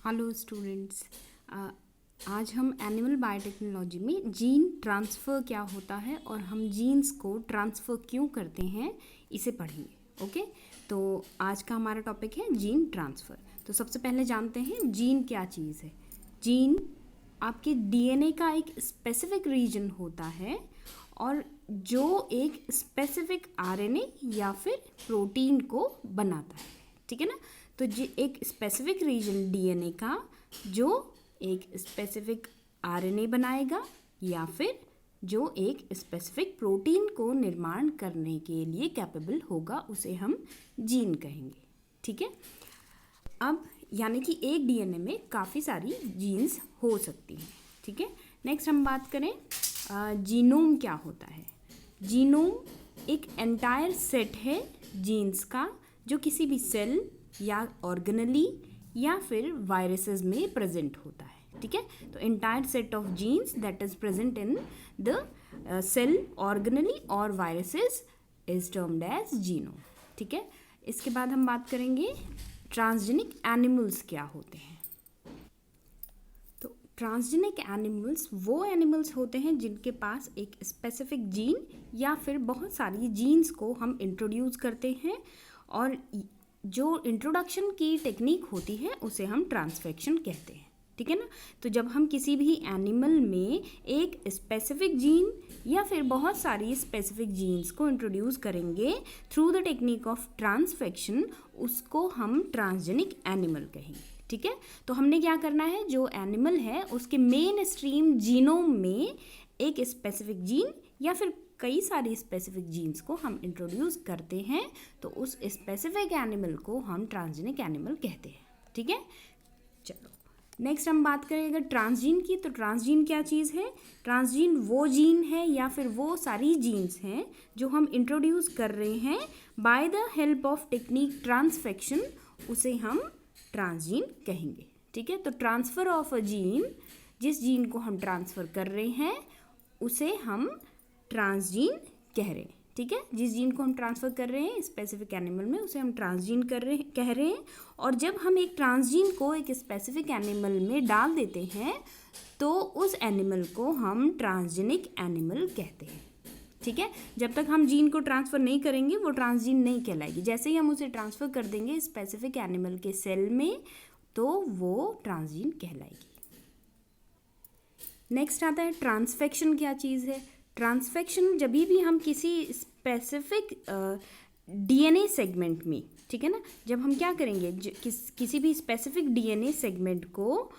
Hello students, आज हम animal biotechnology में जीन ट्रांसफ़र क्या होता है और हम जीन्स को ट्रांसफ़र क्यों करते हैं इसे पढ़ेंगे। ओके, तो आज का हमारा टॉपिक है जीन ट्रांसफ़र। तो सबसे पहले जानते हैं जीन क्या चीज़ है। जीन आपके डीएनए का एक स्पेसिफिक रीजन होता है और जो एक स्पेसिफिक आरएनए या फिर प्रोटीन को बनाता है, ठीक है ना। तो एक स्पेसिफिक रीजन डीएनए का जो एक स्पेसिफिक आरएनए बनाएगा या फिर जो एक स्पेसिफिक प्रोटीन को निर्माण करने के लिए कैपेबल होगा, उसे हम जीन कहेंगे, ठीक है। अब यानी कि एक डीएनए में काफ़ी सारी जीन्स हो सकती हैं, ठीक है। नेक्स्ट हम बात करें जीनोम क्या होता है। जीनोम एक एंटायर सेट है जीन्स का जो किसी भी सेल या ऑर्गेनली या फिर वायरसेस में प्रेजेंट होता है, ठीक है। तो entire set of genes that is present in the cell organelle और viruses is termed as genome, ठीक है। इसके बाद हम बात करेंगे ट्रांसजेनिक एनिमल्स क्या होते हैं। तो ट्रांसजेनिक एनिमल्स वो एनिमल्स होते हैं जिनके पास एक स्पेसिफिक जीन या फिर बहुत सारी जीन्स को हम इंट्रोड्यूस करते हैं और जो इंट्रोडक्शन की टेक्निक होती है उसे हम ट्रांसफेक्शन कहते हैं, ठीक है ना। तो जब हम किसी भी एनिमल में एक स्पेसिफिक जीन या फिर बहुत सारी स्पेसिफिक जीन्स को इंट्रोड्यूस करेंगे through the technique of transfection, उसको हम ट्रांसजेनिक एनिमल कहेंगे, ठीक है। तो हमने क्या करना है, जो एनिमल है उसके मेन स्ट्रीम जीनोम में एक स्पेसिफिक जीन या फिर कई सारी स्पेसिफिक जीन्स को हम इंट्रोड्यूस करते हैं, तो उस स्पेसिफिक एनिमल को हम ट्रांसजेनिक एनिमल कहते हैं, ठीक है। चलो नेक्स्ट हम बात करें अगर ट्रांसजीन की, तो ट्रांसजीन क्या चीज़ है। ट्रांसजीन वो जीन है या फिर वो सारी जीन्स हैं जो हम इंट्रोड्यूस कर रहे हैं by the help of technique transfection, उसे हम ट्रांसजीन कहेंगे, ठीक है। तो ट्रांसफ़र ऑफ अ जीन, जिस जीन को हम ट्रांसफ़र कर रहे हैं उसे हम ट्रांसजीन कह रहे हैं, ठीक है। जिस जीन को हम ट्रांसफ़र कर रहे हैं स्पेसिफिक एनिमल में उसे हम ट्रांसजीन कह रहे हैं। और जब हम एक ट्रांसजीन को एक स्पेसिफिक एनिमल में डाल देते हैं तो उस एनिमल को हम ट्रांसजेनिक एनिमल कहते हैं, ठीक है। जब तक हम जीन को ट्रांसफ़र नहीं करेंगे वो ट्रांसजीन नहीं कहलाएगी। जैसे ही हम उसे ट्रांसफ़र कर देंगे स्पेसिफिक एनिमल के सेल में तो वो ट्रांसजीन कहलाएगी। नेक्स्ट आता है ट्रांसफेक्शन क्या चीज़ है। ट्रांसफेक्शन जब भी हम किसी स्पेसिफिक डीएनए सेगमेंट में, ठीक है ना, जब हम क्या करेंगे किसी भी स्पेसिफिक डीएनए सेगमेंट को,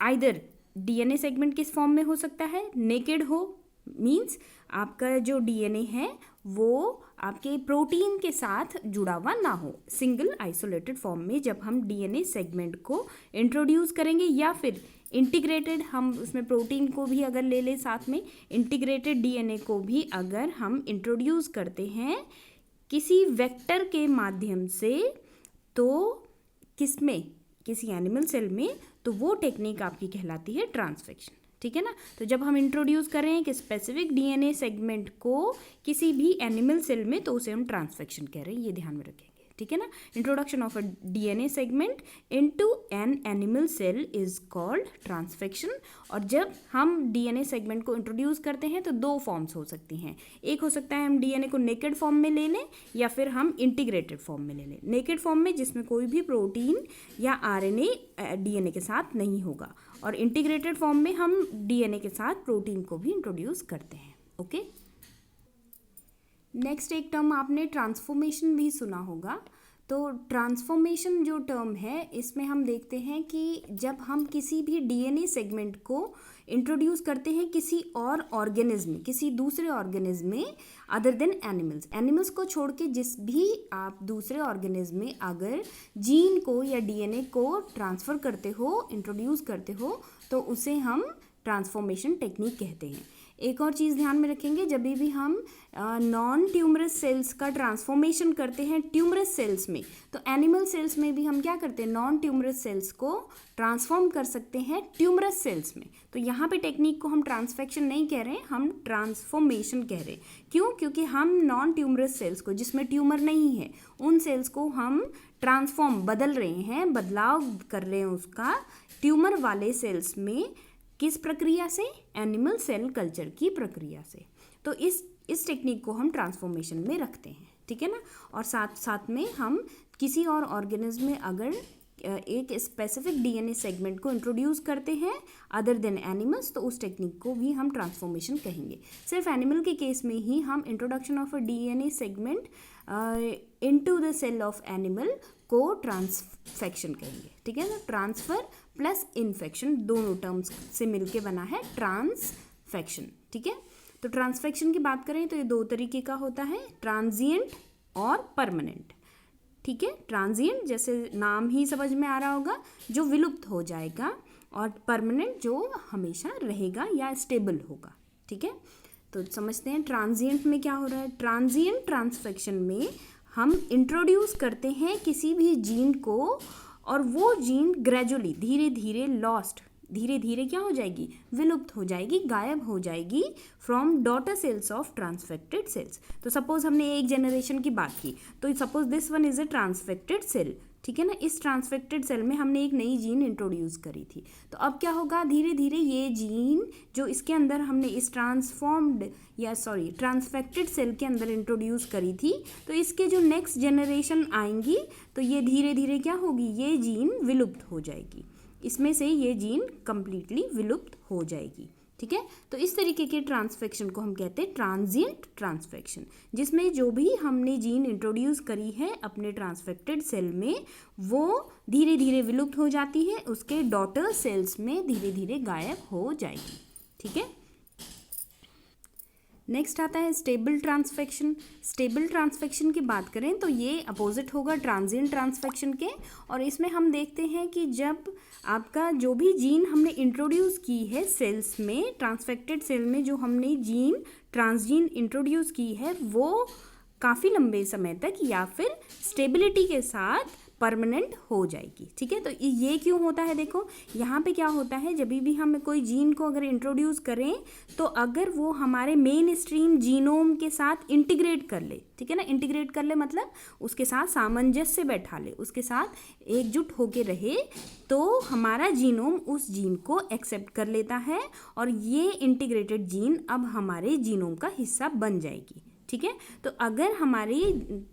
आइदर डीएनए सेगमेंट किस फॉर्म में हो सकता है, नेकेड हो, मीन्स आपका जो डीएनए है वो आपके प्रोटीन के साथ जुड़ा हुआ ना हो, सिंगल आइसोलेटेड फॉर्म में जब हम डीएनए सेगमेंट को इंट्रोड्यूस करेंगे, या फिर इंटीग्रेटेड, हम उसमें प्रोटीन को भी अगर ले लें साथ में, इंटीग्रेटेड डीएनए को भी अगर हम इंट्रोड्यूस करते हैं किसी वेक्टर के माध्यम से, तो किसमें, किसी एनिमल सेल में, तो वो टेक्निक आपकी कहलाती है ट्रांसफेक्शन, ठीक है ना। तो जब हम इंट्रोड्यूस करें कि स्पेसिफिक डीएनए सेगमेंट को किसी भी एनिमल सेल में तो उसे हम ट्रांसफेक्शन कह रहे हैं, ये ध्यान में रखेंगे, ठीक है ना। Introduction of a DNA segment into an animal cell is called transfection. और जब हम डीएनए सेगमेंट को इंट्रोड्यूस करते हैं तो दो फॉर्म्स हो सकती हैं। एक हो सकता है हम डीएनए को नेकेड फॉर्म में ले लें या फिर हम इंटीग्रेटेड फॉर्म में ले लें। नेकेड फॉर्म में जिसमें कोई भी प्रोटीन या आरएनए डीएनए के साथ नहीं होगा, और इंटीग्रेटेड फॉर्म में हम डीएनए के साथ प्रोटीन को भी इंट्रोड्यूस करते हैं, ओके। नेक्स्ट एक टर्म आपने ट्रांसफॉर्मेशन भी सुना होगा। तो ट्रांसफॉर्मेशन जो टर्म है इसमें हम देखते हैं कि जब हम किसी भी डीएनए सेगमेंट को इंट्रोड्यूस करते हैं किसी और ऑर्गेनिज्म में, किसी दूसरे ऑर्गेनिज्म में अदर देन एनिमल्स, एनिमल्स को छोड़ के जिस भी आप दूसरे ऑर्गेनिज्म में अगर जीन को या डीएनए को ट्रांसफ़र करते हो, इंट्रोड्यूस करते हो, तो उसे हम ट्रांसफॉर्मेशन टेक्निक कहते हैं। एक और चीज़ ध्यान में रखेंगे, जब भी हम नॉन ट्यूमरस सेल्स का ट्रांसफॉर्मेशन करते हैं ट्यूमरस सेल्स में, तो एनिमल सेल्स में भी हम क्या करते हैं, नॉन ट्यूमरस सेल्स को ट्रांसफॉर्म कर सकते हैं ट्यूमरस सेल्स में। तो यहाँ पे टेक्निक को हम ट्रांसफेक्शन नहीं कह रहे हैं, हम ट्रांसफॉर्मेशन कह रहे हैं। क्यों? क्योंकि हम नॉन ट्यूमरस सेल्स को, जिसमें ट्यूमर नहीं है, उन सेल्स को हम ट्रांसफॉर्म बदल रहे हैं, बदलाव कर रहे हैं उसका ट्यूमर वाले सेल्स में, किस प्रक्रिया से? एनिमल सेल कल्चर की प्रक्रिया से। तो इस टेक्निक को हम ट्रांसफॉर्मेशन में रखते हैं, ठीक है ना। और साथ साथ में हम किसी और ऑर्गेनिज्म में अगर एक स्पेसिफिक डीएनए सेगमेंट को इंट्रोड्यूस करते हैं अदर देन एनिमल्स, तो उस टेक्निक को भी हम ट्रांसफॉर्मेशन कहेंगे। सिर्फ एनिमल के केस में ही हम introduction of a DNA segment into the cell of animal को ट्रांसफेक्शन कहेंगे, ठीक है ना। ट्रांसफर प्लस इन्फेक्शन दोनों टर्म्स से मिलके बना है ट्रांसफेक्शन, ठीक है। तो ट्रांसफेक्शन की बात करें तो ये दो तरीके का होता है, ट्रांजिएंट और परमानेंट, ठीक है। ट्रांजिएंट जैसे नाम ही समझ में आ रहा होगा, जो विलुप्त हो जाएगा, और परमानेंट जो हमेशा रहेगा या स्टेबल होगा, ठीक है। तो समझते हैं ट्रांजिएंट में क्या हो रहा है। ट्रांजिएंट ट्रांसफेक्शन में हम इंट्रोड्यूस करते हैं किसी भी जीन को, और वो जीन ग्रेजुअली धीरे धीरे लॉस्ट, धीरे धीरे क्या हो जाएगी? विलुप्त हो जाएगी, गायब हो जाएगी from daughter cells of transfected cells. तो सपोज हमने एक जनरेशन की बात की, तो suppose this one is a transfected cell, ठीक है ना। इस ट्रांसफेक्टेड सेल में हमने एक नई जीन इंट्रोड्यूस करी थी, तो अब क्या होगा? धीरे धीरे ये जीन जो इसके अंदर हमने इस ट्रांसफेक्टेड सेल के अंदर इंट्रोड्यूस करी थी, तो इसके जो नेक्स्ट जनरेशन आएंगी तो ये धीरे धीरे क्या होगी? ये जीन विलुप्त हो जाएगी, इसमें से ये जीन कंप्लीटली विलुप्त हो जाएगी, ठीक है। तो इस तरीके के ट्रांसफेक्शन को हम कहते हैं ट्रांजिएंट ट्रांसफेक्शन, जिसमें जो भी हमने जीन इंट्रोड्यूस करी है अपने ट्रांसफेक्टेड सेल में, वो धीरे धीरे विलुप्त हो जाती है, उसके डॉटर सेल्स में धीरे धीरे गायब हो जाएगी, ठीक है। नेक्स्ट आता है स्टेबल ट्रांसफेक्शन। स्टेबल ट्रांसफेक्शन की बात करें तो ये अपोजिट होगा ट्रांजिएंट ट्रांसफेक्शन के, और इसमें हम देखते हैं कि जब आपका जो भी जीन हमने इंट्रोड्यूस की है सेल्स में, ट्रांसफेक्टेड सेल में जो हमने ट्रांसजीन इंट्रोड्यूस की है, वो काफ़ी लंबे समय तक या फिर स्टेबिलिटी के साथ परमानेंट हो जाएगी, ठीक है। तो ये क्यों होता है? देखो यहाँ पे क्या होता है, जब भी हम कोई जीन को अगर इंट्रोड्यूस करें तो अगर वो हमारे मेन स्ट्रीम जीनोम के साथ इंटीग्रेट कर ले, ठीक है ना। इंटीग्रेट कर ले मतलब उसके साथ सामंजस्य बैठा ले, उसके साथ एकजुट होके रहे, तो हमारा जीनोम उस जीन को एक्सेप्ट कर लेता है और ये इंटीग्रेटेड जीन अब हमारे जीनोम का हिस्सा बन जाएगी, ठीक है। तो अगर हमारी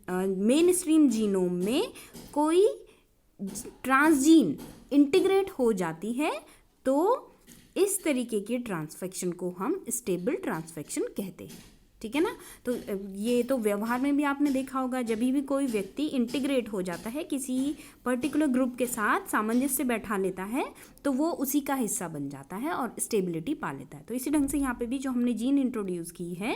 मेन स्ट्रीम जीनोम में कोई ट्रांसजीन इंटीग्रेट हो जाती है तो इस तरीके के ट्रांसफेक्शन को हम स्टेबल ट्रांसफेक्शन कहते हैं, ठीक है ना। तो ये तो व्यवहार में भी आपने देखा होगा, जब भी कोई व्यक्ति इंटीग्रेट हो जाता है किसी पर्टिकुलर ग्रुप के साथ, सामंजस्य बैठा लेता है, तो वो उसी का हिस्सा बन जाता है और स्टेबिलिटी पा लेता है। तो इसी ढंग से यहाँ पे भी जो हमने जीन इंट्रोड्यूस की है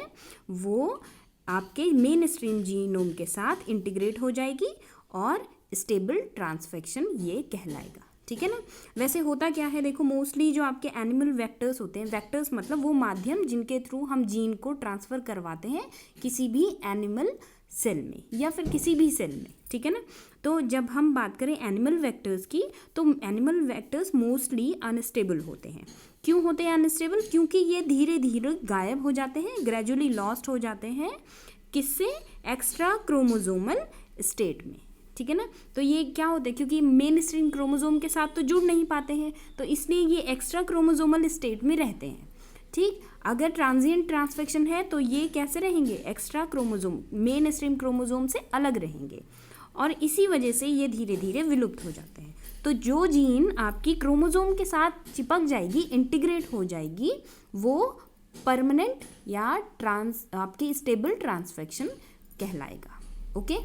वो आपके मेन स्ट्रीम जीनोम के साथ इंटीग्रेट हो जाएगी और स्टेबल ट्रांसफेक्शन ये कहलाएगा, ठीक है ना। वैसे होता क्या है, देखो मोस्टली जो आपके एनिमल वेक्टर्स होते हैं, वेक्टर्स मतलब वो माध्यम जिनके थ्रू हम जीन को ट्रांसफ़र करवाते हैं किसी भी एनिमल सेल में या फिर किसी भी सेल में, ठीक है ना। तो जब हम बात करें एनिमल वेक्टर्स की, तो एनिमल वेक्टर्स मोस्टली अनस्टेबल होते हैं। क्यों होते हैं अनस्टेबल? क्योंकि ये धीरे धीरे गायब हो जाते हैं, ग्रेजुअली लॉस्ट हो जाते हैं, किससे? एक्स्ट्रा क्रोमोजोमल स्टेट में, ठीक है ना। तो ये क्या होता है, क्योंकि मेन स्ट्रीम क्रोमोजोम के साथ तो जुड़ नहीं पाते हैं, तो इसलिए ये एक्स्ट्रा क्रोमोजोमल स्टेट में रहते हैं, ठीक। अगर ट्रांजिएंट ट्रांसफेक्शन है तो ये कैसे रहेंगे? Extra chromosome, main stream chromosome से अलग रहेंगे, और इसी वजह से ये धीरे धीरे विलुप्त हो जाते हैं। तो जो जीन आपकी क्रोमोजोम के साथ चिपक जाएगी, इंटीग्रेट हो जाएगी, वो परमानेंट या आपकी स्टेबल ट्रांसफेक्शन कहलाएगा, ओके।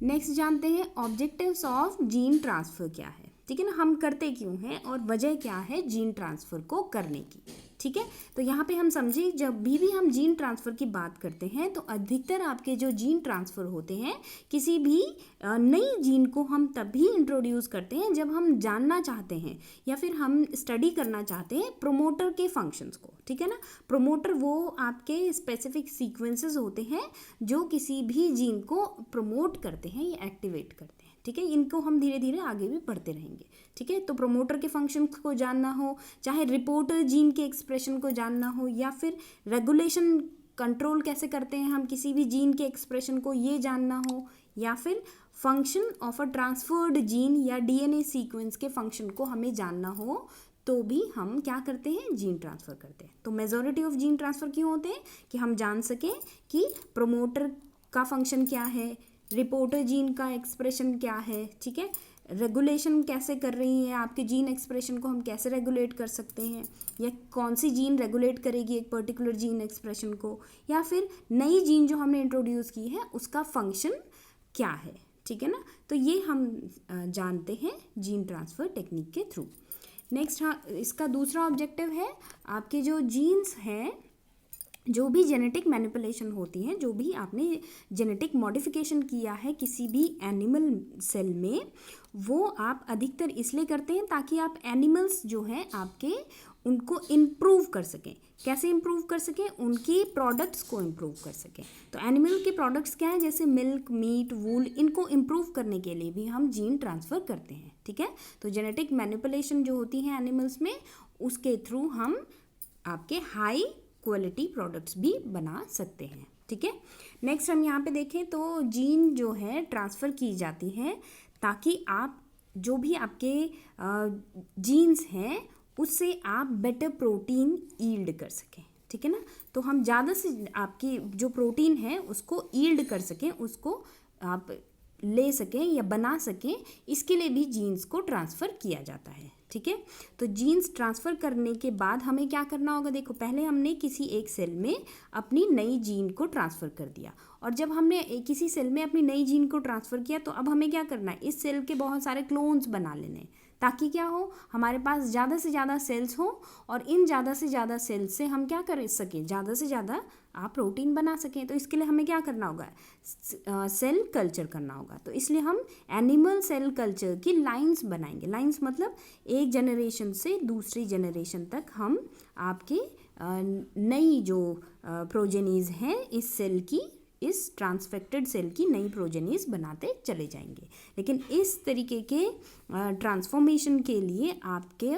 नेक्स्ट जानते हैं ऑब्जेक्टिव्स ऑफ जीन ट्रांसफ़र क्या है, ठीक है ना। हम करते क्यों हैं और वजह क्या है जीन ट्रांसफ़र को करने की, ठीक है। तो यहाँ पे हम समझे, जब भी हम जीन ट्रांसफ़र की बात करते हैं तो अधिकतर आपके जो जीन ट्रांसफ़र होते हैं, किसी भी नई जीन को हम तभी इंट्रोड्यूस करते हैं जब हम जानना चाहते हैं या फिर हम स्टडी करना चाहते हैं प्रोमोटर के फंक्शंस को, ठीक है ना। प्रोमोटर वो आपके स्पेसिफिक सीक्वेंसेस होते हैं जो किसी भी जीन को प्रमोट करते हैं या एक्टिवेट करते हैं, ठीक है। इनको हम धीरे धीरे आगे भी पढ़ते रहेंगे, ठीक है। तो प्रोमोटर के फंक्शन को जानना हो, चाहे रिपोर्टर जीन के एक्सप्रेशन को जानना हो, या फिर रेगुलेशन कंट्रोल कैसे करते हैं हम किसी भी जीन के एक्सप्रेशन को, ये जानना हो, या फिर function of a transferred gene या डीएनए सीक्वेंस के फंक्शन को हमें जानना हो तो भी हम क्या करते हैं, जीन ट्रांसफ़र करते हैं। तो मेजॉरिटी ऑफ जीन ट्रांसफ़र क्यों होते हैं कि हम जान सकें कि प्रमोटर का फंक्शन क्या है, रिपोर्टर जीन का एक्सप्रेशन क्या है, ठीक है, रेगुलेशन कैसे कर रही है आपके जीन एक्सप्रेशन को हम कैसे रेगुलेट कर सकते हैं, या कौन सी जीन रेगुलेट करेगी एक पर्टिकुलर जीन एक्सप्रेशन को, या फिर नई जीन जो हमने इंट्रोड्यूस की है उसका फंक्शन क्या है, ठीक है ना। तो ये हम जानते हैं जीन ट्रांसफ़र टेक्निक के थ्रू। नेक्स्ट, हाँ, इसका दूसरा ऑब्जेक्टिव है आपके जो जीन्स हैं, जो भी जेनेटिक मैनिपुलेशन होती हैं, जो भी आपने जेनेटिक मॉडिफिकेशन किया है किसी भी एनिमल सेल में, वो आप अधिकतर इसलिए करते हैं ताकि आप एनिमल्स जो हैं आपके उनको इम्प्रूव कर सकें। कैसे इम्प्रूव कर सकें, उनकी प्रोडक्ट्स को इम्प्रूव कर सकें। तो एनिमल के प्रोडक्ट्स क्या हैं, जैसे मिल्क, मीट, वूल, इनको इम्प्रूव करने के लिए भी हम जीन ट्रांसफ़र करते हैं, ठीक है। तो जेनेटिक मैनिपुलेशन जो होती है एनिमल्स में, उसके थ्रू हम आपके हाई क्वालिटी प्रोडक्ट्स भी बना सकते हैं, ठीक है। नेक्स्ट हम यहाँ पे देखें तो जीन जो है ट्रांसफ़र की जाती है ताकि आप जो भी आपके जीन्स हैं उससे आप बेटर प्रोटीन यील्ड कर सकें, ठीक है ना। तो हम ज़्यादा से आपकी जो प्रोटीन है उसको यील्ड कर सकें, उसको आप ले सकें या बना सकें, इसके लिए भी जीन्स को ट्रांसफ़र किया जाता है, ठीक है। तो जीन्स ट्रांसफ़र करने के बाद हमें क्या करना होगा, देखो पहले हमने किसी एक सेल में अपनी नई जीन को ट्रांसफ़र कर दिया, और जब हमने किसी सेल में अपनी नई जीन को ट्रांसफ़र किया तो अब हमें क्या करना है, इस सेल के बहुत सारे क्लोन्स बना लेने हैं ताकि क्या हो, हमारे पास ज़्यादा से ज़्यादा सेल्स हो, और इन ज़्यादा से ज़्यादा सेल्स से हम क्या कर सकें, ज़्यादा से ज़्यादा आप प्रोटीन बना सकें। तो इसके लिए हमें क्या करना होगा, सेल कल्चर करना होगा। तो इसलिए हम एनिमल सेल कल्चर की लाइंस बनाएंगे। लाइंस मतलब एक जनरेशन से दूसरी जनरेशन तक हम आपके नई जो प्रोजेनीज हैं इस सेल की, इस ट्रांसफेक्टेड सेल की नई प्रोजेनीज बनाते चले जाएंगे। लेकिन इस तरीके के ट्रांसफॉर्मेशन के लिए आपके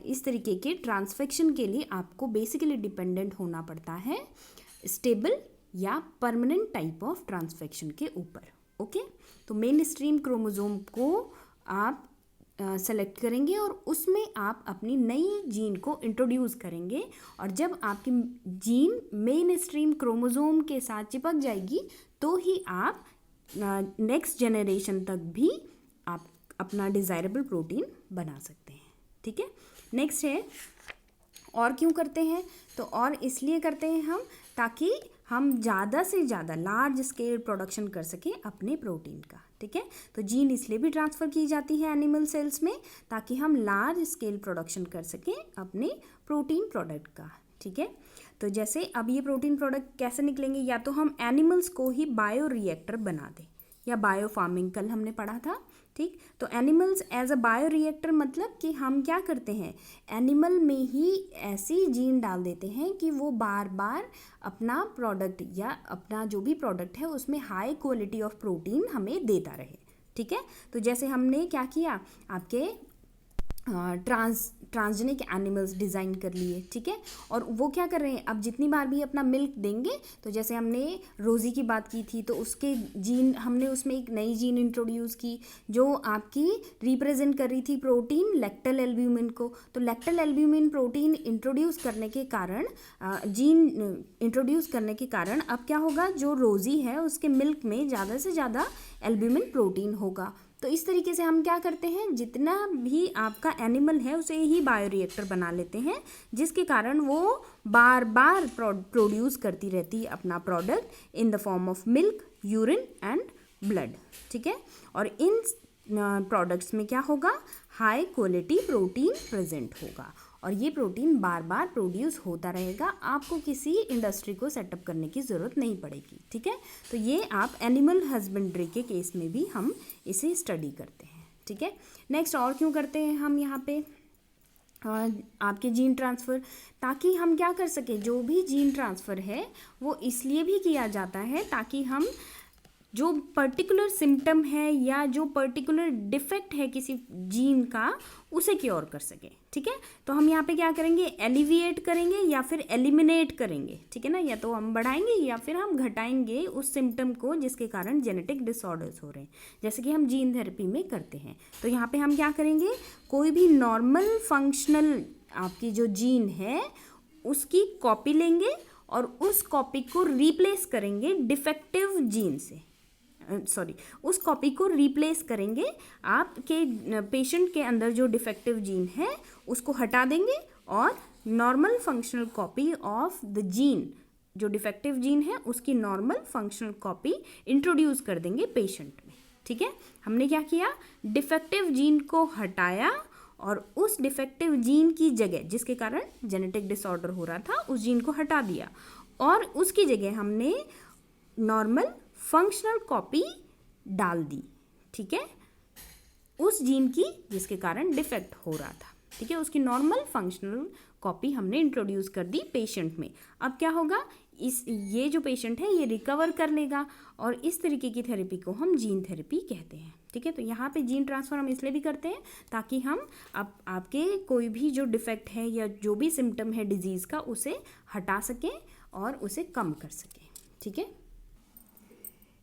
इस तरीके के ट्रांसफेक्शन के लिए आपको बेसिकली डिपेंडेंट होना पड़ता है स्टेबल या परमानेंट टाइप ऑफ ट्रांसफेक्शन के ऊपर, ओके। तो मेन स्ट्रीम क्रोमोसोम को आप सेलेक्ट करेंगे और उसमें आप अपनी नई जीन को इंट्रोड्यूस करेंगे, और जब आपकी जीन मेन स्ट्रीम क्रोमोसोम के साथ चिपक जाएगी तो ही आप नेक्स्ट जनरेशन तक भी आप अपना डिज़ायरेबल प्रोटीन बना सकते हैं, ठीक है। नेक्स्ट है, और क्यों करते हैं, तो और इसलिए करते हैं हम ताकि हम ज़्यादा से ज़्यादा लार्ज स्केल प्रोडक्शन कर सकें अपने प्रोटीन का, ठीक है। तो जीन इसलिए भी ट्रांसफ़र की जाती है एनिमल सेल्स में ताकि हम लार्ज स्केल प्रोडक्शन कर सकें अपने प्रोटीन प्रोडक्ट का, ठीक है। तो जैसे अब ये प्रोटीन प्रोडक्ट कैसे निकलेंगे, या तो हम एनिमल्स को ही बायो रिएक्टर बना दें, या बायो फार्मिंग कल हमने पढ़ा था, ठीक। तो animals as a bioreactor मतलब कि हम क्या करते हैं, एनिमल में ही ऐसी जीन डाल देते हैं कि वो बार बार अपना प्रोडक्ट या अपना जो भी प्रोडक्ट है उसमें हाई क्वालिटी ऑफ प्रोटीन हमें देता रहे, ठीक है। तो जैसे हमने क्या किया, आपके ट्रांसजेनिक एनिमल्स डिज़ाइन कर लिए, ठीक है। और वो क्या कर रहे हैं, अब जितनी बार भी अपना मिल्क देंगे, तो जैसे हमने रोज़ी की बात की थी तो उसके जीन हमने उसमें एक नई जीन इंट्रोड्यूस की जो आपकी रिप्रेजेंट कर रही थी प्रोटीन लैक्टल एल्ब्यूमिन को। तो लैक्टल एल्ब्यूमिन प्रोटीन इंट्रोड्यूस करने के कारण, जीन इंट्रोड्यूस करने के कारण अब क्या होगा, जो रोज़ी है उसके मिल्क में ज़्यादा से ज़्यादा एल्ब्यूमिन प्रोटीन होगा। तो इस तरीके से हम क्या करते हैं, जितना भी आपका एनिमल है उसे ही बायोरिएक्टर बना लेते हैं, जिसके कारण वो बार बार प्रोड्यूस करती रहती है अपना product in the form of milk, urine and blood, ठीक है। और इन प्रोडक्ट्स में क्या होगा, हाई क्वालिटी प्रोटीन प्रेजेंट होगा, और ये प्रोटीन बार बार प्रोड्यूस होता रहेगा, आपको किसी इंडस्ट्री को सेटअप करने की ज़रूरत नहीं पड़ेगी, ठीक है। तो ये आप एनिमल हस्बेंड्री के केस में भी हम इसे स्टडी करते हैं, ठीक है। नेक्स्ट, और क्यों करते हैं हम यहाँ पे आपके जीन ट्रांसफ़र, ताकि हम क्या कर सकें, जो भी जीन ट्रांसफ़र है वो इसलिए भी किया जाता है ताकि हम जो पर्टिकुलर सिम्टम है या जो पर्टिकुलर डिफेक्ट है किसी जीन का उसे क्योर कर सके। ठीक है, तो हम यहाँ पे क्या करेंगे, एलिविएट करेंगे या फिर एलिमिनेट करेंगे। ठीक है ना, या तो हम बढ़ाएंगे या फिर हम घटाएंगे उस सिम्टम को जिसके कारण जेनेटिक डिसऑर्डर्स हो रहे हैं, जैसे कि हम जीन थेरेपी में करते हैं। तो यहाँ पे हम क्या करेंगे, कोई भी नॉर्मल फंक्शनल आपकी जो जीन है उसकी कॉपी लेंगे और उस कॉपी को रिप्लेस करेंगे डिफेक्टिव जीन से, उस कॉपी को रिप्लेस करेंगे, आपके पेशेंट के अंदर जो डिफेक्टिव जीन है उसको हटा देंगे और normal functional copy of the gene, जो डिफेक्टिव जीन है उसकी नॉर्मल फंक्शनल कॉपी इंट्रोड्यूस कर देंगे पेशेंट में। ठीक है, हमने क्या किया, डिफेक्टिव जीन को हटाया और उस डिफेक्टिव जीन की जगह, जिसके कारण जेनेटिक डिसऑर्डर हो रहा था, उस जीन को हटा दिया और उसकी जगह हमने नॉर्मल फंक्शनल कॉपी डाल दी। ठीक है, उस जीन की जिसके कारण डिफेक्ट हो रहा था। ठीक है, उसकी नॉर्मल फंक्शनल कॉपी हमने इंट्रोड्यूस कर दी पेशेंट में। अब क्या होगा, ये जो पेशेंट है ये रिकवर कर लेगा और इस तरीके की थेरेपी को हम जीन थेरेपी कहते हैं। ठीक है, तो यहाँ पे जीन ट्रांसफ़र हम इसलिए भी करते हैं ताकि हम आपके कोई भी जो डिफेक्ट है या जो भी सिम्टम है डिजीज़ का उसे हटा सकें और उसे कम कर सकें। ठीक है,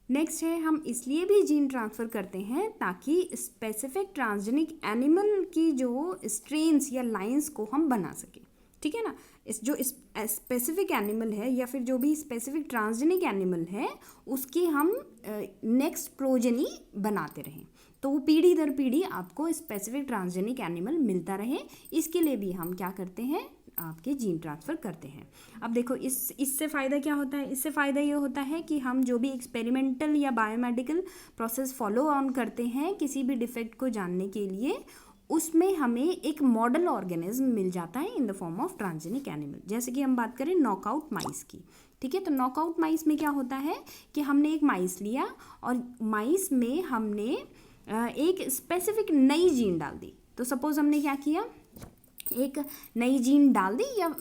नेक्स्ट है, हम इसलिए भी जीन ट्रांसफ़र करते हैं ताकि स्पेसिफिक ट्रांसजेनिक एनिमल की जो स्ट्रेन्स या लाइंस को हम बना सकें। ठीक है ना, इस जो स्पेसिफिक एनिमल है या फिर जो भी स्पेसिफिक ट्रांसजेनिक एनिमल है उसकी हम नेक्स्ट प्रोजेनी बनाते रहें, तो वो पीढ़ी दर पीढ़ी आपको स्पेसिफिक ट्रांसजेनिक एनिमल मिलता रहे, इसके लिए भी हम क्या करते हैं, आपके जीन ट्रांसफ़र करते हैं। अब देखो इससे फ़ायदा क्या होता है, इससे फ़ायदा ये होता है कि हम जो भी एक्सपेरिमेंटल या बायोमेडिकल प्रोसेस फॉलो ऑन करते हैं किसी भी डिफेक्ट को जानने के लिए, उसमें हमें एक मॉडल ऑर्गेनिज्म मिल जाता है in the form of transgenic animal. जैसे कि हम बात करें नॉकआउट माइस की। ठीक है, तो नॉकआउट माइस में क्या होता है कि हमने एक माइस लिया और माइस में हमने एक स्पेसिफिक नई जीन डाल दी। तो सपोज़ हमने क्या किया, एक नई जीन डाल दी, या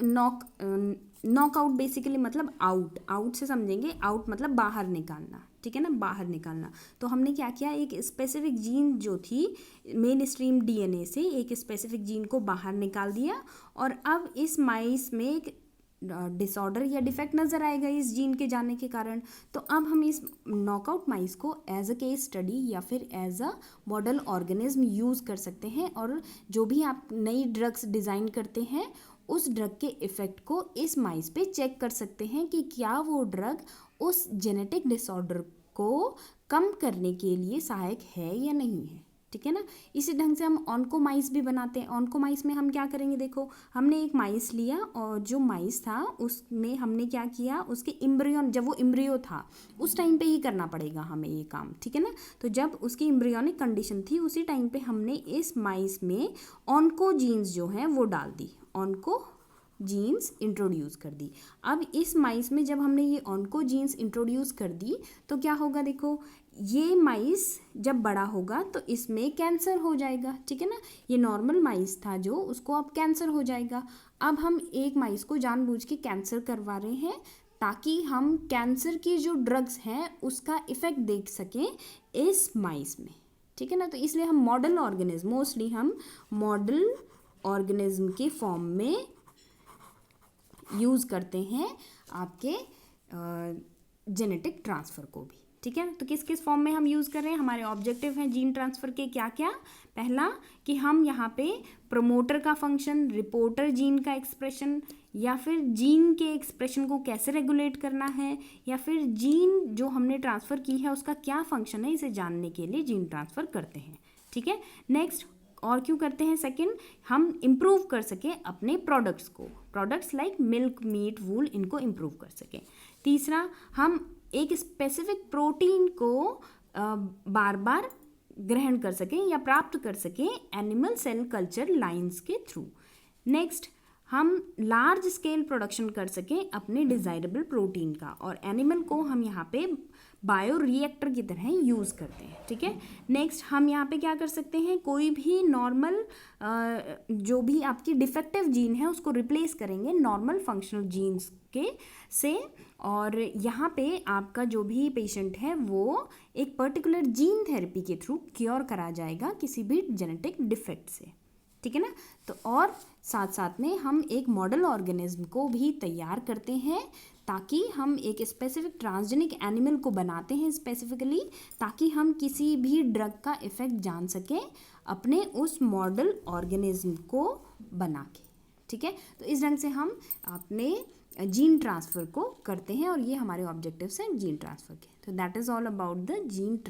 नॉकआउट बेसिकली मतलब आउट से समझेंगे, आउट मतलब बाहर निकालना। ठीक है ना, बाहर निकालना। तो हमने क्या किया, एक स्पेसिफिक जीन जो थी मेन स्ट्रीम डीएनए से एक स्पेसिफिक जीन को बाहर निकाल दिया और अब इस माइस में एक डिसऑर्डर या डिफेक्ट नज़र आएगा इस जीन के जाने के कारण। तो अब हम इस नॉकआउट माइस को एज अ केस स्टडी या फिर as a model organism use कर सकते हैं और जो भी आप नई ड्रग्स डिज़ाइन करते हैं उस ड्रग के इफ़ेक्ट को इस माइस पे चेक कर सकते हैं कि क्या वो ड्रग उस जेनेटिक डिसऑर्डर को कम करने के लिए सहायक है या नहीं है। ठीक है ना, इसी ढंग से हम ऑन्कोमाइस भी बनाते हैं। ऑन्कोमाइस में हम क्या करेंगे, देखो हमने एक माइस लिया और जो माइस था उसमें हमने क्या किया, उसके इम्ब्रियोन, जब वो इम्ब्रियो था उस टाइम पे ही करना पड़ेगा हमें ये काम। ठीक है ना, तो जब उसकी इम्ब्रियोनिक कंडीशन थी उसी टाइम पे हमने इस माइस में ऑन्को जीन्स जो हैं वो डाल दी, ऑन्को जीन्स इंट्रोड्यूस कर दी। अब इस माइस में जब हमने ये ऑन्को जीन्स इंट्रोड्यूस कर दी तो क्या होगा, देखो ये माइस जब बड़ा होगा तो इसमें कैंसर हो जाएगा। ठीक है ना, ये नॉर्मल माइस था जो, उसको अब कैंसर हो जाएगा। अब हम एक माइस को जानबूझ के कैंसर करवा रहे हैं ताकि हम कैंसर की जो ड्रग्स हैं उसका इफ़ेक्ट देख सकें इस माइस में। ठीक है ना, तो इसलिए हम मॉडल ऑर्गेनिज्म, मोस्टली हम मॉडल ऑर्गेनिज्म के फॉर्म में यूज़ करते हैं आपके जेनेटिक ट्रांसफ़र को भी। ठीक है, तो किस किस फॉर्म में हम यूज़ कर रहे हैं, हमारे ऑब्जेक्टिव हैं जीन ट्रांसफ़र के क्या क्या। पहला कि हम यहाँ पे प्रमोटर का फंक्शन, रिपोर्टर जीन का एक्सप्रेशन, या फिर जीन के एक्सप्रेशन को कैसे रेगुलेट करना है, या फिर जीन जो हमने ट्रांसफ़र की है उसका क्या फंक्शन है, इसे जानने के लिए जीन ट्रांसफ़र करते हैं। ठीक है, नेक्स्ट और क्यों करते हैं, सेकंड हम इम्प्रूव कर सकें अपने प्रोडक्ट्स को, प्रोडक्ट्स लाइक मिल्क, मीट, वूल, इनको इम्प्रूव कर सकें। तीसरा हम एक स्पेसिफिक प्रोटीन को बार बार ग्रहण कर सकें या प्राप्त कर सकें एनिमल सेल कल्चर लाइंस के थ्रू। नेक्स्ट हम लार्ज स्केल प्रोडक्शन कर सकें अपने डिज़ायरेबल प्रोटीन का, और एनिमल को हम यहाँ पे बायो रिएक्टर की तरह यूज़ करते हैं, ठीक है। नेक्स्ट हम यहाँ पे क्या कर सकते हैं, कोई भी नॉर्मल जो भी आपकी डिफेक्टिव जीन है उसको रिप्लेस करेंगे नॉर्मल फंक्शनल जीन्स के से, और यहाँ पे आपका जो भी पेशेंट है वो एक पर्टिकुलर जीन थेरेपी के थ्रू क्योर करा जाएगा किसी भी जेनेटिक डिफेक्ट से, ठीक है ना। तो और साथ साथ में हम एक मॉडल ऑर्गेनिज्म को भी तैयार करते हैं ताकि हम एक स्पेसिफिक ट्रांसजेनिक एनिमल को बनाते हैं स्पेसिफिकली, ताकि हम किसी भी ड्रग का इफ़ेक्ट जान सकें अपने उस मॉडल ऑर्गेनिज्म को बना के, ठीक है। तो इस ढंग से हम अपने जीन ट्रांसफ़र को करते हैं और ये हमारे ऑब्जेक्टिव्स हैं जीन ट्रांसफ़र के। तो that is all about the gene transfer.